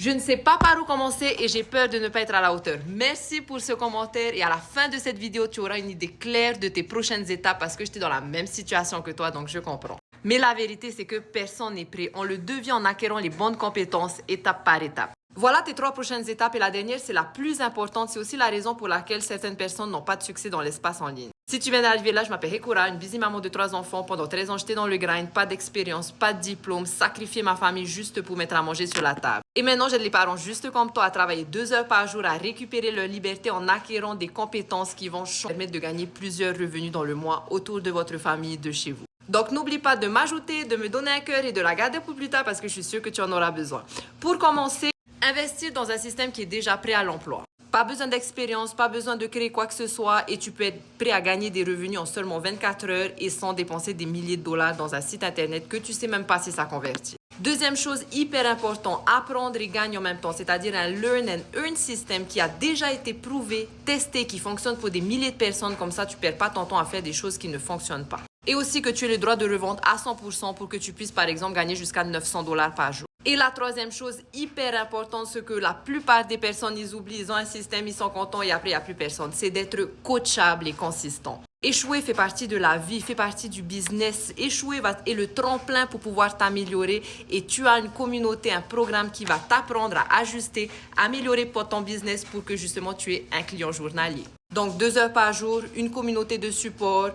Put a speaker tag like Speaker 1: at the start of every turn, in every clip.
Speaker 1: Je ne sais pas par où commencer et j'ai peur de ne pas être à la hauteur. Merci pour ce commentaire et à la fin de cette vidéo, tu auras une idée claire de tes prochaines étapes parce que j'étais dans la même situation que toi, donc je comprends. Mais la vérité, c'est que personne n'est prêt. On le devient en acquérant les bonnes compétences étape par étape. Voilà tes 3 prochaines étapes et la dernière, c'est la plus importante. C'est aussi la raison pour laquelle certaines personnes n'ont pas de succès dans l'espace en ligne. Si tu viens d'arriver là, je m'appelle Hekura, une busy maman de 3 enfants. Pendant 13 ans, j'étais dans le grind, pas d'expérience, pas de diplôme, sacrifier ma famille juste pour mettre à manger sur la table. Et maintenant, j'aide les parents juste comme toi à travailler 2 heures par jour, à récupérer leur liberté en acquérant des compétences qui vont permettre de gagner plusieurs revenus dans le mois autour de votre famille, de chez vous. Donc, n'oublie pas de m'ajouter, de me donner un cœur et de la garder pour plus tard parce que je suis sûre que tu en auras besoin. Pour commencer, investir dans un système qui est déjà prêt à l'emploi. Pas besoin d'expérience, pas besoin de créer quoi que ce soit et tu peux être prêt à gagner des revenus en seulement 24 heures et sans dépenser des milliers de dollars dans un site internet que tu sais même pas si ça convertit. Deuxième chose hyper importante, apprendre et gagner en même temps, c'est-à-dire un learn and earn system qui a déjà été prouvé, testé, qui fonctionne pour des milliers de personnes. Comme ça, tu perds pas ton temps à faire des choses qui ne fonctionnent pas. Et aussi que tu aies le droit de revendre à 100% pour que tu puisses, par exemple, gagner jusqu'à 900 dollars par jour. Et la troisième chose hyper importante, ce que la plupart des personnes, ils oublient, ils ont un système, ils sont contents et après, il n'y a plus personne. C'est d'être coachable et consistant. Échouer fait partie de la vie, fait partie du business. Échouer est le tremplin pour pouvoir t'améliorer et tu as une communauté, un programme qui va t'apprendre à ajuster, améliorer ton business pour que justement tu aies un client journalier. Donc 2 heures par jour, une communauté de support,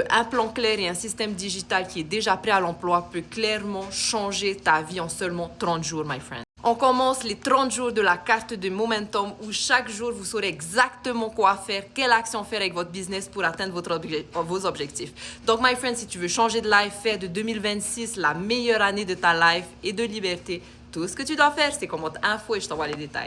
Speaker 1: un plan clair et un système digital qui est déjà prêt à l'emploi peut clairement changer ta vie en seulement 30 jours, my friend. On commence les 30 jours de la carte de momentum où chaque jour, vous saurez exactement quoi faire, quelle action faire avec votre business pour atteindre vos objectifs. Donc, my friend, si tu veux changer de life, faire de 2026 la meilleure année de ta life et de liberté, tout ce que tu dois faire, c'est commente info et je t'envoie les détails.